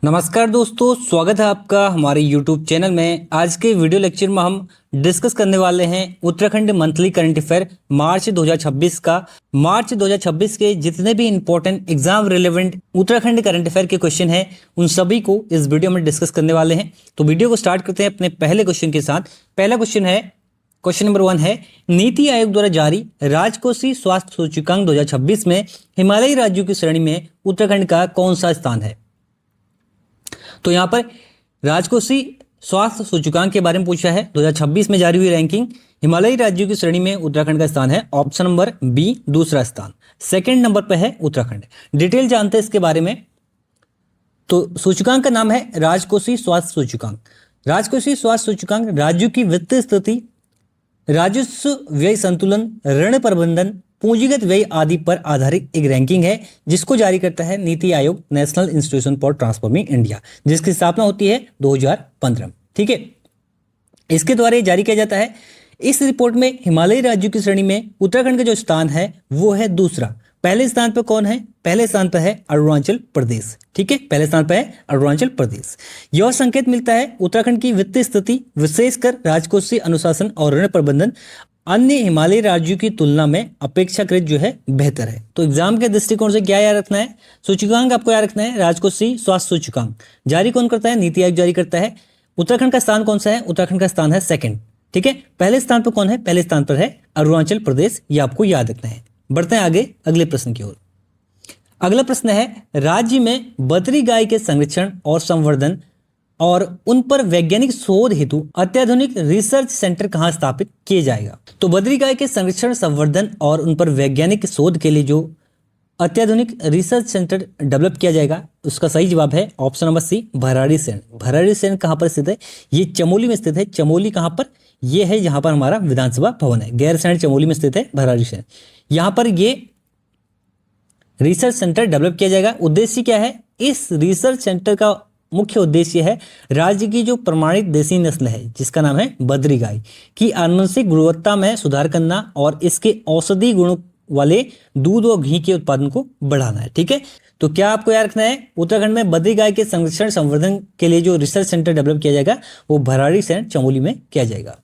नमस्कार दोस्तों, स्वागत है आपका हमारे YouTube चैनल में। आज के वीडियो लेक्चर में हम डिस्कस करने वाले हैं उत्तराखंड मंथली करंट अफेयर मार्च 2026 का। मार्च 2026 के जितने भी important exam relevant Uttarakhand current affair के क्वेश्चन हैं उन सभी को इस वीडियो में डिस्कस करने वाले हैं। तो वीडियो को स्टार्ट करते हैं अपने पहले क्वेश्चन के साथ। पहला क्वेश्चन है, क्वेश्चन नंबर 1 है, नीति आयोग द्वारा जारी राजकोषीय स्वास्थ्य सूचकांक 2026 में हिमालयी राज्यों की श्रेणी में उत्तराखंड का कौन सा स्थान है? तो यहां पर राजकोषीय स्वास्थ्य सूचकांक के बारे में पूछा है। 2026 में जारी हुई रैंकिंग, हिमालयी राज्यों की श्रेणी में उत्तराखंड का स्थान है ऑप्शन नंबर बी, दूसरा स्थान। सेकंड नंबर पर है उत्तराखंड। डिटेल जानते हैं इसके बारे में। तो सूचकांक का नाम है राजकोषीय स्वास्थ्य सूचकांक। राजकोषीय स्वास्थ्य सूचकांक राज्यों की वित्तीय स्थिति, राजस्व व्यय संतुलन, ऋण प्रबंधन, पूंजीगत व्यय आदि पर आधारित एक रैंकिंग है जिसको जारी करता है NITI Aayog, national institution for transforming India, जिसकी स्थापना होती है 2015। ठीक है, इसके द्वारा ये जारी किया जाता है। इस रिपोर्ट में हिमालयी राज्यों की श्रेणी में उत्तराखंड का जो स्थान है वो है दूसरा। पहले स्थान पर कौन है? पहले स्थान पर है अरुणाचल प्रदेश। ठीक है, पहले स्थान पर है अरुणाचल प्रदेश। यह संकेत मिलता है उत्तराखंड की वित्तीय स्थिति, विशेषकर राजकोषीय अनुशासन और ऋण प्रबंधन अन्य हिमालयी राज्यों की तुलना में अपेक्षाकृत जो है बेहतर है। तो एग्जाम के दृष्टिकोण से क्या याद रखना है? सूचकांक आपको याद रखना है राजकोषीय स्वास्थ्य सूचकांक। जारी कौन करता है? नीति आयोग जारी करता है। उत्तराखंड का स्थान कौन सा है? उत्तराखंड का स्थान है सेकंड। ठीक है, पहले स्थान पर कौन है? पहले स्थान पर है अरुणाचल प्रदेश। ये आपको याद रखना है। बढ़ते हैं आगे अगले प्रश्न की ओर। अगला प्रश्न है, राज्य में बद्री गाय के संरक्षण और संवर्धन और उन पर वैज्ञानिक शोध हेतु अत्याधुनिक रिसर्च सेंटर कहां स्थापित किया जाएगा? तो बद्री गाय के संरक्षण, संवर्धन और उन पर वैज्ञानिक शोध के लिए जो अत्याधुनिक रिसर्च सेंटर डेवलप किया जाएगा उसका सही जवाब है option number C, Bhararisain. Bhararisain कहां पर स्थित है? ये चमोली में स्थित है। चमोली कहां पर? ये है जहां पर हमारा विधानसभा भवन है। गैरसैंण चमोली में स्थित है भराड़ीसैंण। यहां पर ये रिसर्च सेंटर डेवलप किया जाएगा। उद्देश्य क्या है? इस रिसर्च सेंटर का मुख्य उद्देश्य है राज्य की जो प्रमाणित देसी नस्ल है जिसका नाम है बद्री गाय की आनुवंशिक गुणवत्ता में सुधार करना और इसके औषधि गुणों वाले दूध और घी के उत्पादन को बढ़ाना है। ठीक है, तो क्या आपको याद रखना है? उत्तराखंड में बद्री गाय के संरक्षण संवर्धन के लिए जो रिसर्च सेंटर डेवलप किया जाएगा वो भराड़ीसैंण चमोली में किया जाएगा।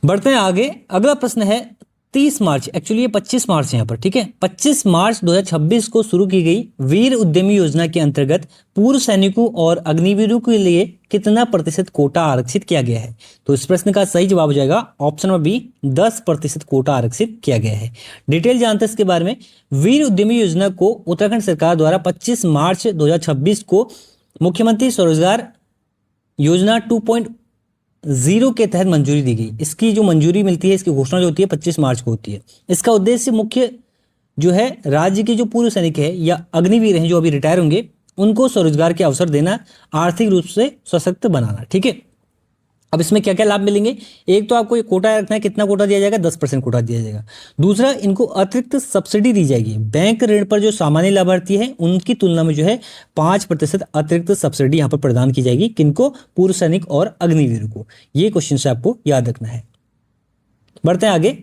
बढ़ते हैं आगे। अगला प्रश्न है, 30 मार्च, एक्चुअली ये 25 मार्च है यहाँ पर। ठीक है, 25 मार्च 2026 को शुरू की गई वीर उद्यमी योजना के अंतर्गत पूर्व सैनिकों और अग्निवीरों के लिए कितना प्रतिशत कोटा आरक्षित किया गया है? तो इस प्रश्न का सही जवाब हो जाएगा ऑप्शन नंबर बी, 10% कोटा आरक्षित किया गया है। डिटेल जानते हैं इसके बारे में। वीर उद्यमी योजना को उत्तराखंड सरकार द्वारा 25 मार्च 2026 को मुख्यमंत्री स्वरोजगार योजना 2.0 के तहत मंजूरी दी गई। इसकी जो मंजूरी मिलती है, इसकी घोषणा जो होती है 25 मार्च को होती है। इसका उद्देश्य मुख्य जो है राज्य के जो पूर्व सैनिक है या अग्निवीर हैं जो अभी रिटायर होंगे उनको स्वरोजगार के अवसर देना, आर्थिक रूप से सशक्त बनाना। ठीक है, अब इसमें क्या क्या लाभ मिलेंगे? एक तो आपको ये कोटा रखना है, कितना कोटा दिया जाएगा? 10% कोटा दिया जाएगा। दूसरा, इनको अतिरिक्त सब्सिडी दी जाएगी। बैंक ऋण पर जो सामान्य लाभार्थी हैं उनकी तुलना में जो है 5% अतिरिक्त सब्सिडी यहाँ पर प्रदान की जाएगी। किनको? पूर्व सैनिक और अग्निवीर को। ये क्वेश्चन से आपको याद रखना है। बढ़ते हैं आगे।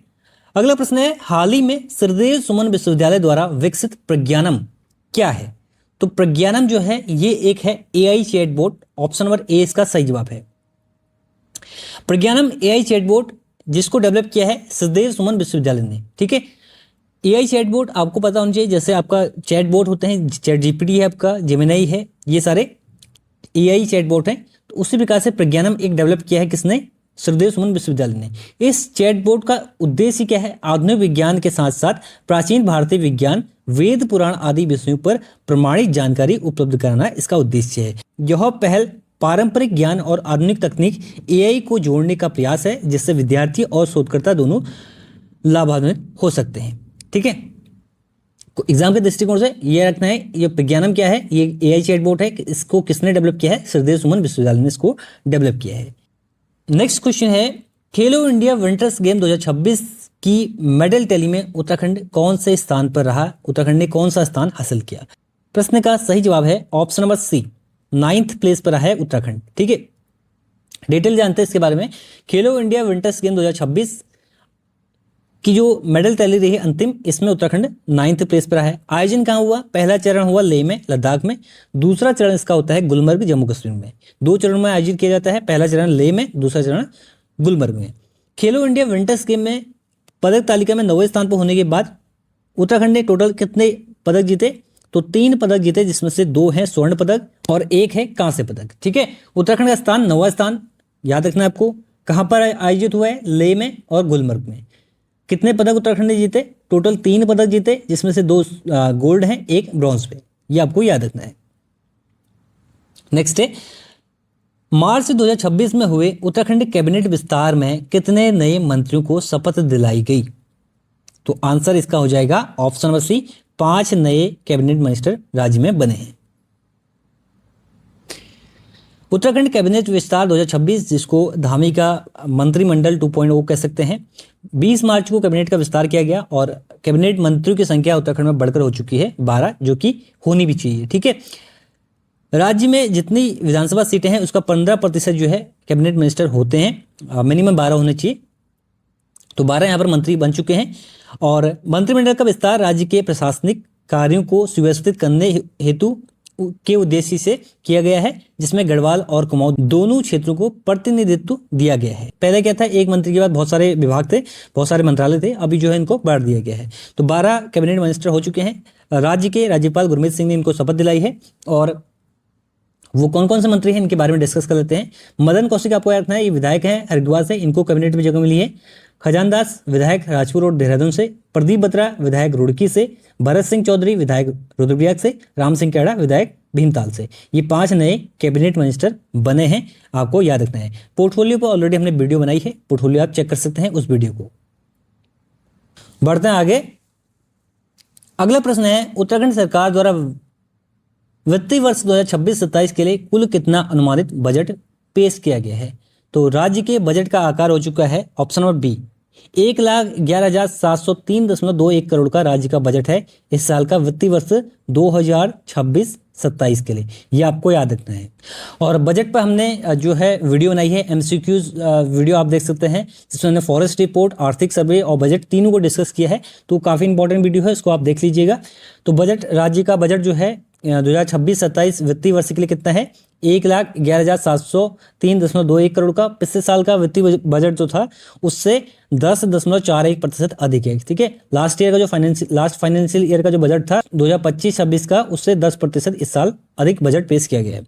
अगला प्रश्न है, हाल ही में श्रीदेव सुमन विश्वविद्यालय द्वारा विकसित प्रज्ञानम क्या है? तो प्रज्ञानम जो है ये एक है AI chatbot. Option number A इसका सही जवाब है। प्रज्ञानम AI चैटबॉट जिसको डेवलप किया है श्रीदेव सुमन विश्वविद्यालय ने। ठीक है, AI चैटबॉट आपको पता होना चाहिए, जैसे आपका चैटबॉट होते हैं, चैट GPT है आपका, जेमिनाई है, ये सारे AI चैटबॉट हैं। तो उसी प्रकार से प्रज्ञानम एक डेवलप किया है किसने? श्रीदेव सुमन विश्वविद्यालय ने। इस चैटबॉट का उद्देश्य क्या है? आधुनिक विज्ञान के साथ साथ प्राचीन भारतीय विज्ञान, वेद पुराण आदि विषयों पर प्रमाणित जानकारी उपलब्ध कराना इसका उद्देश्य है। यह पहल पारंपरिक ज्ञान और आधुनिक तकनीक AI को जोड़ने का प्रयास है जिससे विद्यार्थी और शोधकर्ता दोनों लाभान्वित हो सकते हैं। ठीक है, तो एग्जाम के दृष्टिकोण से ये रखना है, ये प्रज्ञानम क्या है? ये AI चैटबॉट है। इसको किसने डेवलप किया है? श्रीदेव सुमन विश्वविद्यालय ने इसको डेवलप किया है। नेक्स्ट क्वेश्चन है, खेलो इंडिया विंटर्स गेम 2026 की मेडल टैली में उत्तराखंड कौन से स्थान पर रहा? उत्तराखंड ने कौन सा स्थान हासिल किया? प्रश्न का सही जवाब है ऑप्शन नंबर सी, 9th प्लेस पर है उत्तराखंड। ठीक है, डिटेल जानते हैं इसके बारे में। खेलो इंडिया विंटर्स गेम 2026 की जो मेडल टैली रही है अंतिम, इसमें उत्तराखंड 9th प्लेस पर है। आयोजन कहाँ हुआ? पहला चरण हुआ लेह में, लद्दाख में। दूसरा चरण इसका होता है गुलमर्ग, जम्मू कश्मीर में। 2 चरणों में आयोजित किया जाता है, पहला चरण लेह में, दूसरा चरण गुलमर्ग में। खेलो इंडिया विंटर्स गेम में पदक तालिका में 9वें स्थान पर होने के बाद उत्तराखंड ने टोटल कितने पदक जीते? तो 3 पदक जीते, जिसमें से 2 हैं स्वर्ण पदक और 1 है कांस्य पदक। ठीक है, उत्तराखंड का स्थान 9वां स्थान याद रखना है आपको। कहाँ पर आयोजित हुआ है? लेह में और गुलमर्ग में। कितने पदक उत्तराखंड ने जीते? टोटल 3 पदक जीते, जिसमें से 2 गोल्ड हैं, 1 ब्रॉन्ज पे। ये आपको याद रखना है। नेक्स्ट है, मार्च 2026 में हुए उत्तराखंड कैबिनेट विस्तार में कितने नए मंत्रियों को शपथ दिलाई गई? तो आंसर इसका हो जाएगा ऑप्शन नंबर सी, 5 नए कैबिनेट मिनिस्टर राज्य में बने हैं। उत्तराखंड कैबिनेट विस्तार 2026, जिसको धामी का मंत्रिमंडल 2.0 कह सकते हैं, 20 मार्च को कैबिनेट का विस्तार किया गया और कैबिनेट मंत्रियों की संख्या उत्तराखंड में बढ़कर हो चुकी है 12, जो कि होनी भी चाहिए। ठीक है, राज्य में जितनी विधानसभा सीटें हैं उसका 15% जो है कैबिनेट मिनिस्टर होते हैं, मिनिमम 12 होने चाहिए। तो 12 यहाँ पर मंत्री बन चुके हैं और मंत्रिमंडल का विस्तार राज्य के प्रशासनिक कार्यों को सुव्यवस्थित करने हेतु के उद्देश्य से किया गया है, जिसमें गढ़वाल और कुमाऊं दोनों क्षेत्रों को प्रतिनिधित्व दिया गया है। पहले क्या था, एक मंत्री के बाद बहुत सारे विभाग थे, बहुत सारे मंत्रालय थे, अभी जो है इनको बांट दिया गया है। तो 12 कैबिनेट मिनिस्टर हो चुके हैं। राज्य के राज्यपाल गुरमीत सिंह ने इनको शपथ दिलाई है और वो कौन कौन से मंत्री हैं इनके बारे में डिस्कस कर लेते हैं। मदन कौशिक आपको याद रखना है, ये विधायक हैं हरिद्वार से, इनको कैबिनेट में जगह मिली है। खजानदास विधायक राजपुर और देहरादून से, प्रदीप बत्रा विधायक रुड़की से, भरत सिंह चौधरी विधायक रुद्रप्रयाग से, राम सिंह कैड़ा विधायक भीमताल से। ये 5 नए कैबिनेट मिनिस्टर बने हैं, आपको याद रखना है। पोर्टफोलियो पर ऑलरेडी हमने वीडियो बनाई है, पोर्टफोलियो आप चेक कर सकते हैं उस वीडियो को। बढ़ते हैं आगे। अगला प्रश्न है, उत्तराखंड सरकार द्वारा वित्तीय वर्ष 2026-27 के लिए कुल कितना अनुमानित बजट पेश किया गया है? तो राज्य के बजट का आकार हो चुका है ऑप्शन नंबर बी, 1,11,703.21 करोड़ का राज्य का बजट है इस साल का वित्तीय वर्ष 2026-27 के लिए। ये आपको याद रखना है। और बजट पर हमने जो है वीडियो बनाई है, MCQs वीडियो आप देख सकते हैं, जिसमें हमने फॉरेस्ट रिपोर्ट, आर्थिक सर्वे और बजट तीनों को डिस्कस किया है। तो काफ़ी इंपॉर्टेंट वीडियो है, इसको आप देख लीजिएगा। तो बजट, राज्य का बजट जो है 2026-27 वित्तीय वर्ष के लिए कितना है? 1,11,703.21 करोड़ का। पिछले साल का वित्तीय बजट जो था उससे 10.41% अधिक है। ठीक है, लास्ट फाइनेंशियल ईयर का जो बजट था 2025-26 का, उससे 10% इस साल अधिक बजट पेश किया गया है।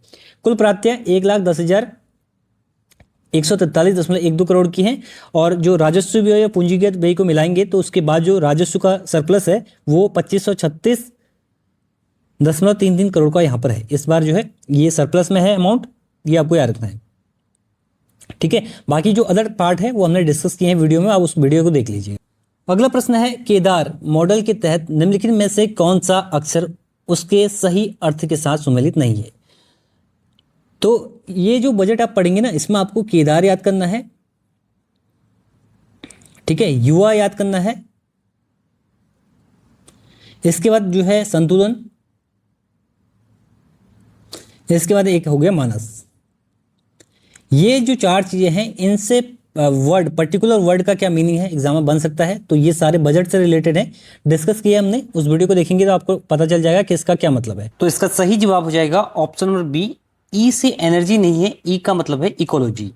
कुल प्राप्तियां 1,10,143.12 करोड़ की हैं और जो राजस्व व्यय या पूंजीगत व्यय को मिलाएंगे तो उसके बाद जो राजस्व का सरप्लस है वो 2536.33 करोड़ का यहाँ पर है। इस बार जो है ये सरप्लस में है अमाउंट, ये आपको याद रखना है। ठीक है, बाकी जो अदर पार्ट है वो हमने डिस्कस किए हैं वीडियो में, आप उस वीडियो को देख लीजिए। अगला प्रश्न है, केदार मॉडल के तहत निम्नलिखित में से कौन सा अक्षर उसके सही अर्थ के साथ सुमेलित नहीं है? तो ये जो बजट आप पढ़ेंगे ना, इसमें आपको केदार याद करना है, ठीक है, युवा याद करना है, इसके बाद जो है संतुलन, इसके बाद एक हो गया मानस। ये जो 4 चीजें हैं, इनसे वर्ड, पर्टिकुलर वर्ड का क्या मीनिंग है एग्जाम में बन सकता है। तो ये सारे बजट से रिलेटेड हैं, डिस्कस किया हमने, उस वीडियो को देखेंगे तो आपको पता चल जाएगा कि इसका क्या मतलब है। तो इसका सही जवाब हो जाएगा ऑप्शन नंबर बी, ई से एनर्जी नहीं है, ई का मतलब है इकोलॉजी।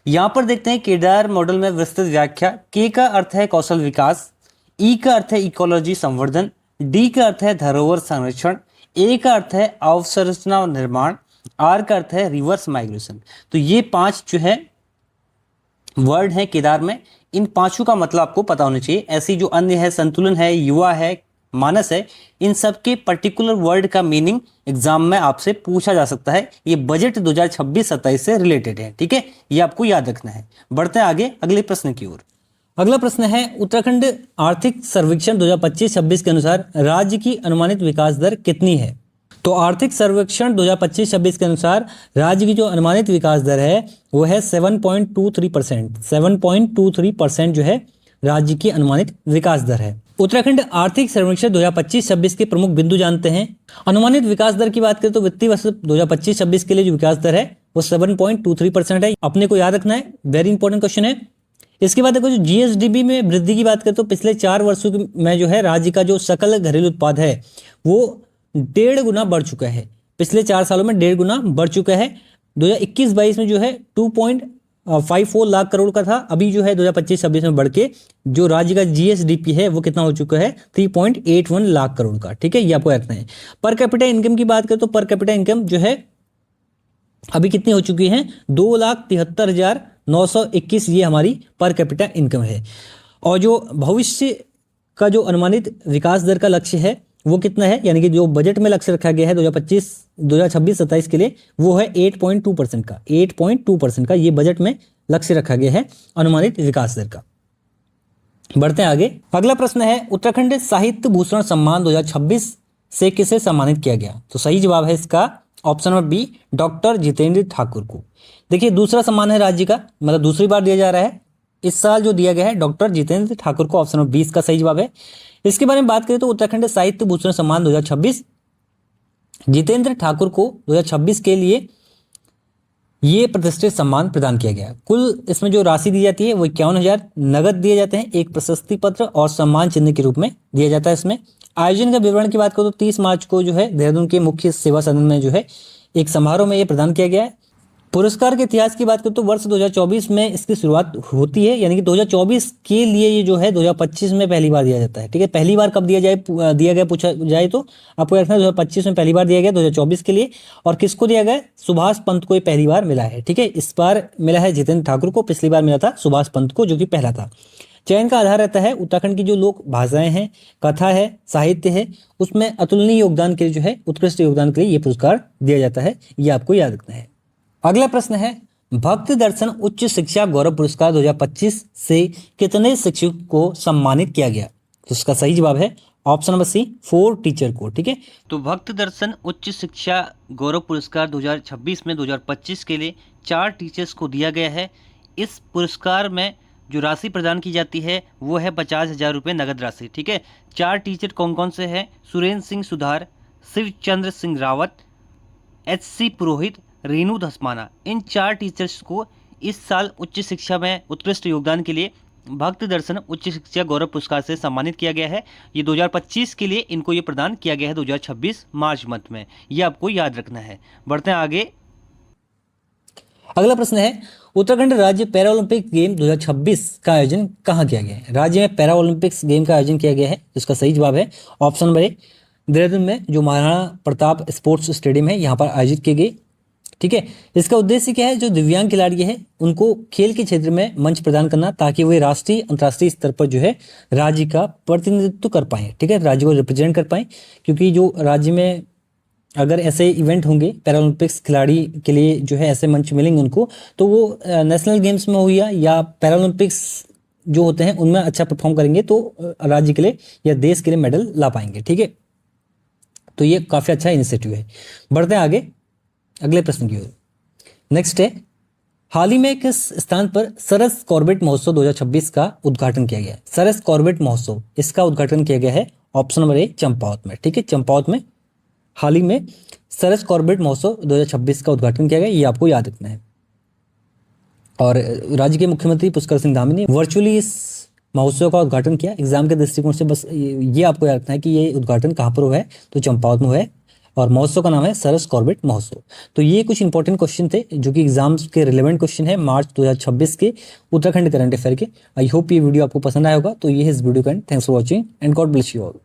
यहां पर देखते हैं केदार मॉडल में विस्तृत व्याख्या। के का अर्थ है कौशल विकास, ई का अर्थ है इकोलॉजी संवर्धन, डी का अर्थ है धरोहर संरक्षण, ए का अर्थ है अवसंरचना निर्माण, आर का अर्थ है रिवर्स माइग्रेशन। तो ये 5 जो है वर्ड है केदार में, इन 5 का मतलब आपको पता होना चाहिए। ऐसी जो अन्य है, संतुलन है, युवा है, मानस है, इन सब के पर्टिकुलर वर्ड का मीनिंग एग्जाम में आपसे पूछा जा सकता है। ये बजट 2026-27 से रिलेटेड है। ठीक है, ये आपको याद रखना है। बढ़ते हैं आगे अगले प्रश्न की ओर। अगला प्रश्न है, उत्तराखंड आर्थिक सर्वेक्षण 2025-26 के अनुसार राज्य की अनुमानित विकास दर कितनी है? तो आर्थिक सर्वेक्षण 2025-26 के अनुसार राज्य की जो अनुमानित विकास दर है वो है 7.23%। 7.23% जो है राज्य की अनुमानित विकास दर है। उत्तराखंड आर्थिक सर्वेक्षण 2025-26 के प्रमुख बिंदु जानते हैं। अनुमानित विकास दर की बात करें तो वित्तीय वर्ष 2025-26 के लिए जो विकास दर है वो 7.23% है। अपने को याद रखना है, वेरी इंपॉर्टेंट क्वेश्चन है। इसके बाद देखो जो जीएसडीपी में वृद्धि की बात करें तो पिछले 4 वर्षों में जो है राज्य का जो सकल घरेलू उत्पाद है वो 1.5 गुना बढ़ चुका है। पिछले 4 सालों में 1.5 गुना बढ़ चुका है। 2021-22 में जो है 2.54 लाख करोड़ का था, अभी जो है 2025-26 में बढ़ के जो राज्य का जीएसडीपी है वो कितना हो चुका है 3.81 लाख करोड़ का। ठीक है, ये आपको रखना है। पर कैपिटा इनकम की बात करें तो पर कैपिटा इनकम जो है अभी कितनी हो चुकी है 2,73,921, ये हमारी पर कैपिटा इनकम है। और जो भविष्य का जो अनुमानित विकास दर का लक्ष्य है वो कितना है, यानी कि जो बजट में लक्ष्य रखा गया है 2026-27 के लिए वो है 8.2% का। 8.2% का ये बजट में लक्ष्य रखा गया है अनुमानित विकास दर का। बढ़ते हैं आगे। अगला प्रश्न है उत्तराखंड साहित्य भूषण सम्मान 2026 से किसे सम्मानित किया गया? तो सही जवाब है इसका option number B, doctor Jitendra Thakur को। देखिए दूसरा सम्मान है राज्य का, मतलब दूसरी बार दिया जा रहा है, इस साल जो दिया गया है डॉक्टर जितेंद्र ठाकुर को। ऑप्शन नंबर 20 का सही जवाब है। इसके बारे में बात करें तो उत्तराखंड साहित्य भूषण सम्मान 2026 जितेंद्र ठाकुर को 2026 के लिए ये प्रतिष्ठित सम्मान प्रदान किया गया। कुल इसमें जो राशि दी जाती है वो 51,000 नगद दिए जाते हैं, एक प्रशस्ति पत्र और सम्मान चिन्ह के रूप में दिया जाता है। इसमें आयोजन का विवरण की बात करो तो 30 मार्च को जो है देहरादून के मुख्य सेवा सदन में जो है एक समारोह में ये प्रदान किया गया है। पुरस्कार के इतिहास की बात करें तो वर्ष 2024 में इसकी शुरुआत होती है, यानी कि 2024 के लिए ये जो है 2025 में पहली बार दिया जाता है। ठीक है, पहली बार कब दिया गया पूछा जाए तो आपको रखना है 2025 में पहली बार दिया गया, 2024 के लिए। और किसको दिया गया? सुभाष पंत को ये पहली बार मिला है। ठीक है, इस बार मिला है जितेंद्र ठाकुर को, पिछली बार मिला था सुभाष पंत को जो कि पहला था। चयन का आधार रहता है उत्तराखंड की जो लोक भाषाएं हैं, कथा है, साहित्य है, उसमें अतुलनीय योगदान के लिए जो है उत्कृष्ट योगदान के लिए ये पुरस्कार दिया जाता है, ये आपको याद रखना है। अगला प्रश्न है भक्ति दर्शन उच्च शिक्षा गौरव पुरस्कार 2025 से कितने शिक्षक को सम्मानित किया गया? तो इसका सही जवाब है ऑप्शन नंबर सी, 4 टीचर को। ठीक है, तो भक्ति दर्शन उच्च शिक्षा गौरव पुरस्कार 2026 में 2025 के लिए 4 टीचर्स को दिया गया है। इस पुरस्कार में जो राशि प्रदान की जाती है वो है 50,000 रुपये नगद राशि। ठीक है, 4 टीचर कौन कौन से हैं? सुरेंद्र सिंह सुधार, शिवचंद्र सिंह रावत, HC पुरोहित, रेणु धस्माना। इन 4 टीचर्स को इस साल उच्च शिक्षा में उत्कृष्ट योगदान के लिए भक्ति दर्शन उच्च शिक्षा गौरव पुरस्कार से सम्मानित किया गया है। ये 2025 के लिए इनको ये प्रदान किया गया है 2026 मार्च मंथ में, ये आपको याद रखना है। बढ़ते हैं आगे। अगला प्रश्न है उत्तराखंड राज्य पैरा ओलंपिक गेम 2026 का आयोजन कहाँ किया गया है? राज्य में पैरा ओलंपिक्स गेम का आयोजन किया गया है, इसका सही जवाब है ऑप्शन नंबर ए, देहरादून में जो महाराणा प्रताप स्पोर्ट्स स्टेडियम है यहाँ पर आयोजित किए गए। ठीक है, इसका उद्देश्य क्या है? जो दिव्यांग खिलाड़ी हैं उनको खेल के क्षेत्र में मंच प्रदान करना ताकि वे राष्ट्रीय अंतर्राष्ट्रीय स्तर पर जो है राज्य का प्रतिनिधित्व कर पाएं। ठीक है, राज्य को रिप्रेजेंट कर पाएं, क्योंकि जो राज्य में अगर ऐसे इवेंट होंगे पैरालंपिक्स खिलाड़ी के लिए जो है ऐसे मंच मिलेंगे उनको, तो वो नेशनल गेम्स में हो या पैरालंपिक्स जो होते हैं उनमें अच्छा परफॉर्म करेंगे तो राज्य के लिए या देश के लिए मेडल ला पाएंगे। ठीक है, तो ये काफ़ी अच्छा इनिशिएटिव है। बढ़ते हैं आगे अगले प्रश्न की ओर। नेक्स्ट है हाल ही में किस स्थान पर सरस कॉर्बेट महोत्सव 2026 का उद्घाटन किया गया है? सरस कॉर्बेट महोत्सव, इसका उद्घाटन किया गया है ऑप्शन नंबर ए, चंपावत में। ठीक है, चंपावत में हाल ही में सरस कॉर्बेट महोत्सव 2026 का उद्घाटन किया गया, ये आपको याद रखना है। और राज्य के मुख्यमंत्री पुष्कर सिंह धामी ने वर्चुअली इस महोत्सव का उद्घाटन किया। एग्जाम के दृष्टिकोण से बस ये आपको याद रखना है कि ये उद्घाटन कहाँ पर हुआ है, तो चंपावत में हुआ है और महोत्सव का नाम है सरस कॉर्बेट महोत्सव। तो ये कुछ इंपॉर्टेंट क्वेश्चन थे जो कि एग्जाम्स के रिलेवेंट क्वेश्चन है मार्च 2026 के उत्तराखंड करंट अफेयर के। आई होप ये वीडियो आपको पसंद आया होगा। तो ये है इस वीडियो का and. Thanks for watching and God bless you all.